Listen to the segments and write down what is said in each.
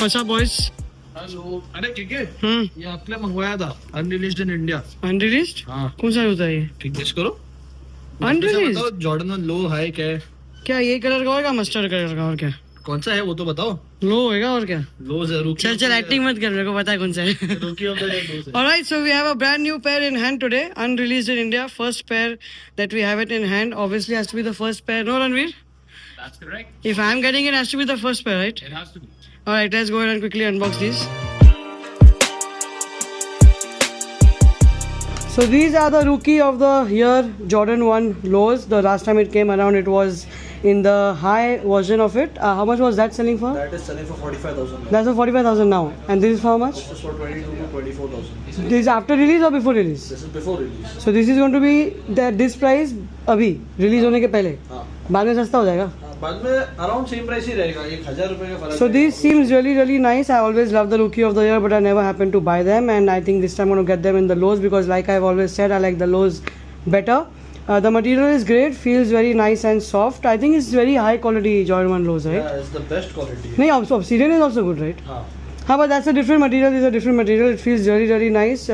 What's up, boys? Hello अरे cricket हम्म ये आपने मंगवाया था अनरिलीज्ड इन इंडिया अनरिलीज्ड हाँ कौन सा होता है ये? ठीक गेस करो Unreleased? बताओ जॉर्डन लो हाई क्या है क्या ये कलर का होगा मस्टर्ड कलर का और क्या? कौन सा है वो तो बताओ लो होएगा और क्या? लो जरूर चल चल एक्टिंग मत कर, मेरे को पता है कौन सा है. रुकी ऑफ द डे लो से Alright, so we have a brand new pair in hand today, unreleased in India. First pair that we have it in hand. Obviously has to be the first pair. No, Ranveer? That's correct. If I'm getting it, has to be the first pair, right? It has to be. Alright, let's go ahead and quickly unbox these. So these are the rookie of the year Jordan 1 lows. The last time it came around, it was in the high version of it. How much was that selling for? That is selling for 45,000. That's for 45,000 now. And this is for how much? This is for 22 to 24,000. This is after release or before release? This is before release. So this is going to be this price अभी release होने के पहले. हाँ. बाद में सस्ता हो जाएगा. बाद में अराउंड सेम प्राइस ही रहेगा 1,000 रुपए का फर्क. So this seems really nice. I always love the rookie of the year, but I never happened to buy them, and I think this time I'm going to get them in the lows because, like I've always said, I like the lows better. The material is great, feels very nice and soft. I think it's very high quality Jordan 1 lows, right? Yeah, it's the best quality. No, Obsidian is also good, right? हाँ. But that's a different material. This is a different material. It feels really nice.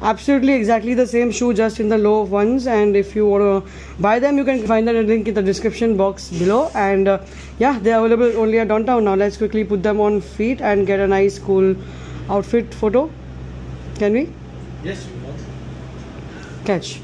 Absolutely exactly the same shoe, just in the low ones. And if you want to buy them, you can find the link in the description box below. And yeah, they're available only at Downtown. Now let's quickly put them on feet and get a nice cool outfit photo. Can we? Yes, you want. Catch.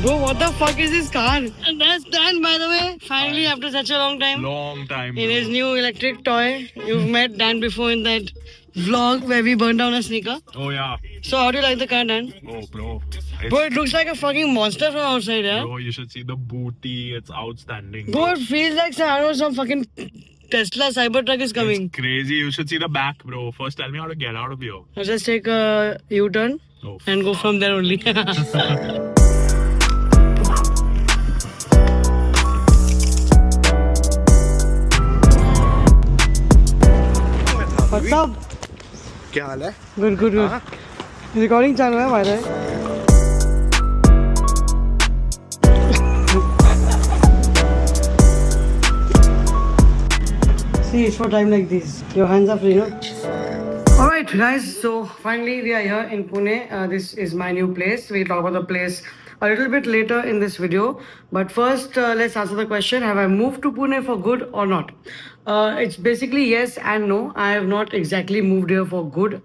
Bro, what the fuck is this car? And that's Dan, by the way. Finally, after such a long time. Long time. In his new electric toy. You've met Dan before in that vlog where we burned down a sneaker. Oh yeah. So how do you like the car, Dan? Oh bro. Bro, it looks like a fucking monster from outside, yeah? Bro, you should see the booty. It's outstanding. Bro, it feels like I don't know, some fucking Tesla Cybertruck is coming. It's crazy. You should see the back, bro. First, tell me how to get out of here. I'll just take a U-turn Oh. and go from there only. What's up? क्या हाल है? Good. Recording चालू है हमारे. See, it's for time like this. Your hands are free, no? Alright guys, so finally we are here in Pune. This is my new place. We'll talk about the place a little bit later in this video. But first, let's answer the question. Have I moved to Pune for good or not? It's basically yes and no. I have not exactly moved here for good.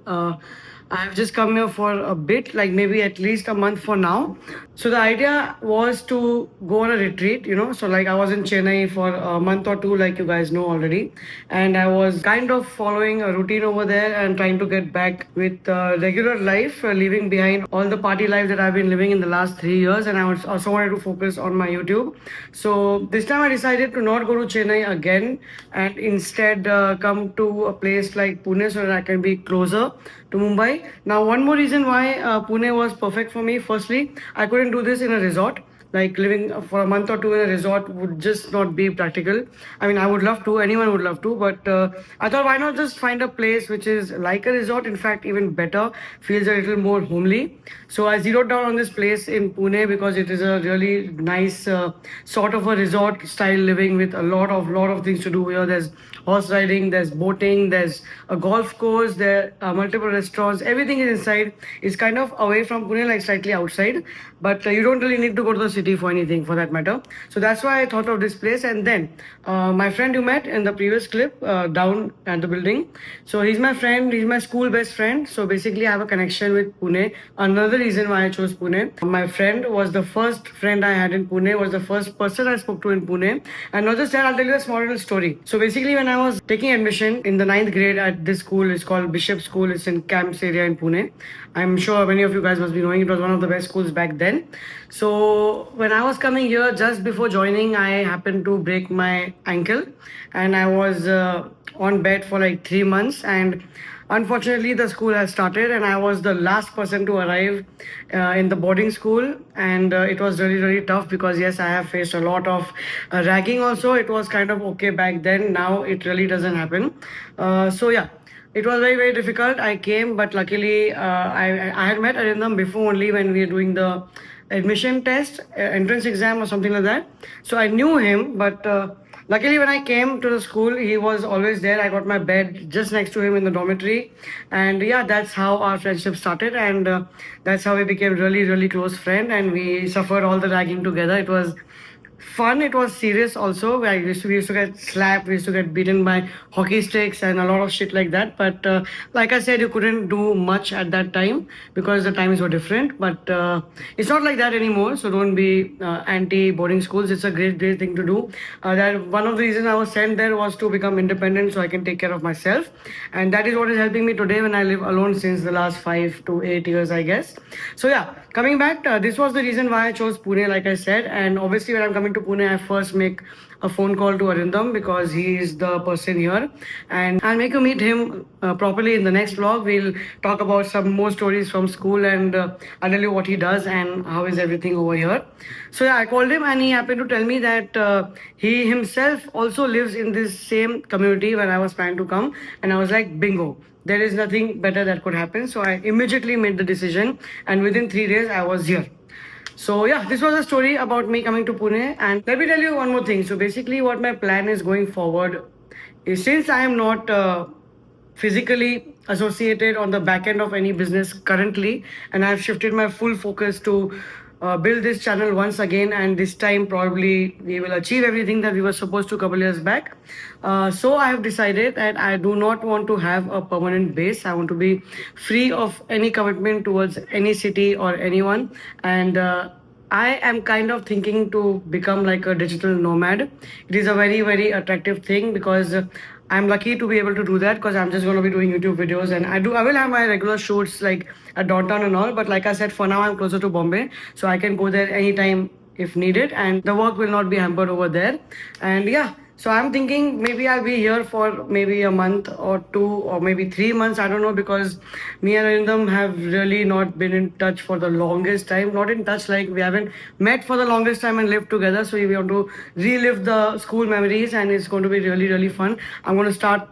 I've just come here for a bit, like maybe at least a month for now. So the idea was to go on a retreat, you know. So like I was in Chennai for a month or two, like you guys know already. And I was kind of following a routine over there and trying to get back with regular life, leaving behind all the party life that I've been living in the last 3 years. And I also wanted to focus on my YouTube. So this time I decided to not go to Chennai again and instead come to a place like Pune so that I can be closer to Mumbai. Now, one more reason why Pune was perfect for me. Firstly, I couldn't do this in a resort. Like living for a month or two in a resort would just not be practical. I mean, I would love to, anyone would love to, but I thought why not just find a place which is like a resort, in fact, even better, feels a little more homely. So I zeroed down on this place in Pune because it is a really nice sort of a resort style living with a lot of things to do here. There's horse riding, there's boating, there's a golf course, there are multiple restaurants, everything is inside. It's kind of away from Pune, like slightly outside, but you don't really need to go to the city for anything for that matter. So that's why I thought of this place. And then my friend you met in the previous clip down at the building, so he's my friend, he's my school best friend. So basically I have a connection with Pune. Another reason why I chose Pune, my friend was the first friend I had in Pune, was the first person I spoke to in Pune. And not just that, I'll tell you a small little story. So basically when I was taking admission in the 9th grade at this school, it's called Bishop School, it's in Camps area in Pune. I'm sure many of you guys must be knowing it was one of the best schools back then. So when I was coming here, just before joining, I happened to break my ankle and I was on bed for like 3 months, and unfortunately the school has started and I was the last person to arrive in the boarding school, and it was really tough because yes, I have faced a lot of ragging also. It was kind of okay back then, now it really doesn't happen. So yeah, it was very difficult. I came, but luckily I had met Arindam before only when we were doing the admission test, entrance exam or something like that. So I knew him, but luckily when I came to the school, he was always there. I got my bed just next to him in the dormitory, and yeah, that's how our friendship started, and that's how we became really, really close friend, and we suffered all the ragging together. It was fun. It was serious also. We used to get slapped. We used to get beaten by hockey sticks and a lot of shit like that. But like I said, you couldn't do much at that time because the times were different. But it's not like that anymore. So don't be anti boarding schools. It's a great, great thing to do. That one of the reasons I was sent there was to become independent, so I can take care of myself, and that is what is helping me today when I live alone since the last 5 to 8 years, I guess. So yeah, coming back, this was the reason why I chose Pune, like I said, and obviously when I'm coming to Pune, I first make a phone call to Arindam because he is the person here, and I'll make you meet him properly in the next vlog. We'll talk about some more stories from school, and I'll tell you what he does and how is everything over here. So yeah, I called him and he happened to tell me that he himself also lives in this same community when I was planning to come, and I was like, bingo. There is nothing better that could happen. So I immediately made the decision, and within 3 days I was here. So yeah, this was a story about me coming to Pune, and let me tell you one more thing. So basically what my plan is going forward is, since I am not physically associated on the back end of any business currently, and I've shifted my full focus to build this channel once again, and this time probably we will achieve everything that we were supposed to a couple years back. So I have decided that I do not want to have a permanent base. I want to be free of any commitment towards any city or anyone, and I am kind of thinking to become like a digital nomad. It is a very, very attractive thing because I'm lucky to be able to do that, because I'm just going to be doing YouTube videos, and I will have my regular shoots like at downtown and all. But like I said, for now I'm closer to Bombay, so I can go there anytime if needed, and the work will not be hampered over there. And yeah, so I'm thinking maybe I'll be here for maybe a month or 2 or maybe 3 months. I don't know, because me and Arindam have really not been in touch for the longest time. Not in touch like we haven't met for the longest time and lived together. So we want to relive the school memories, and it's going to be really, really fun. I'm going to start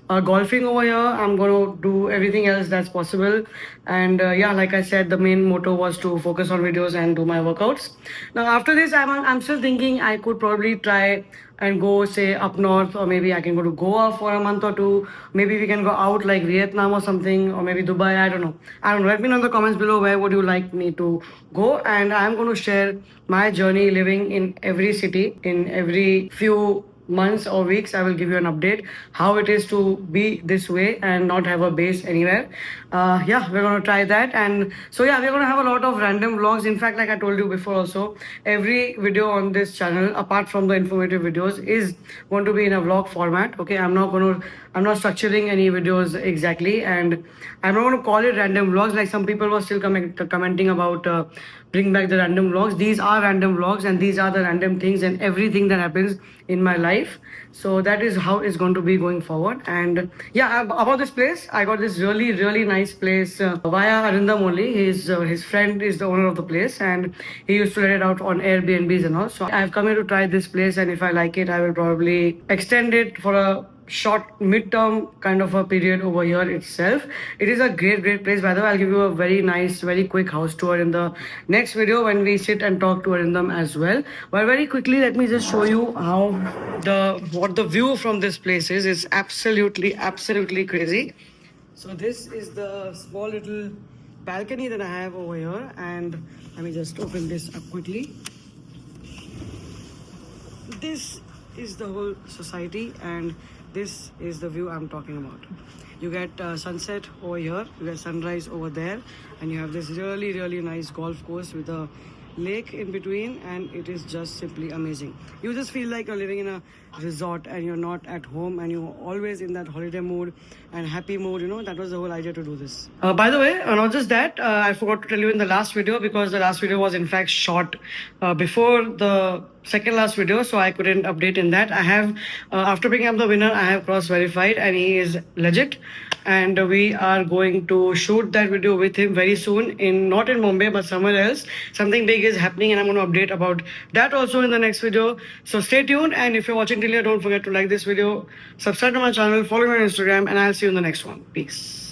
golfing over here. I'm going to do everything else that's possible. And yeah, like I said, the main motto was to focus on videos and do my workouts. Now after this, I'm still thinking I could probably try and go say up north, or maybe I can go to Goa for a month or 2. Maybe we can go out like Vietnam or something, or maybe Dubai. I don't know. Let me know in the comments below where would you like me to go, and I'm going to share my journey living in every city. In every few months or weeks, I will give you an update how it is to be this way and not have a base anywhere. Yeah, we're going to try that. And so yeah, we're going to have a lot of random vlogs. In fact, like I told you before also, every video on this channel apart from the informative videos is going to be in a vlog format. Okay, I'm not structuring any videos exactly, and I'm not going to call it random vlogs. Like some people were still commenting about bring back the random vlogs. These are random vlogs, and these are the random things and everything that happens in my life. So that is how it's going to be going forward. And yeah, about this place, I got this really, really nice place via Arindam only. His friend is the owner of the place, and he used to let it out on Airbnbs and all. So I've come here to try this place, and if I like it, I will probably extend it for a short mid-term kind of a period over here itself. It is a great, great place. By the way, I'll give you a very nice, very quick house tour in the next video when we sit and talk to Arindam as well. But very quickly, let me just show you how what the view from this place is. It's absolutely, absolutely crazy. So this is the small little balcony that I have over here, and let me just open this up quickly. This is the whole society, and this is the view I'm talking about. You get sunset over here, you get sunrise over there, and you have this really, really nice golf course with a lake in between, and it is just simply amazing. You just feel like you're living in a resort and you're not at home, and you're always in that holiday mood and happy mood. You know, that was the whole idea to do this. By the way, not just that, I forgot to tell you in the last video, because the last video was in fact shot before the second last video, so I couldn't update in that. I have after picking up the winner, I have cross verified, and he is legit, and we are going to shoot that video with him very soon, not in Mumbai but somewhere else. Something big is happening, and I'm going to update about that also in the next video. So stay tuned, and if you're watching till here, don't forget to like this video, subscribe to my channel, follow me on Instagram, and I'll see you in the next one. Peace.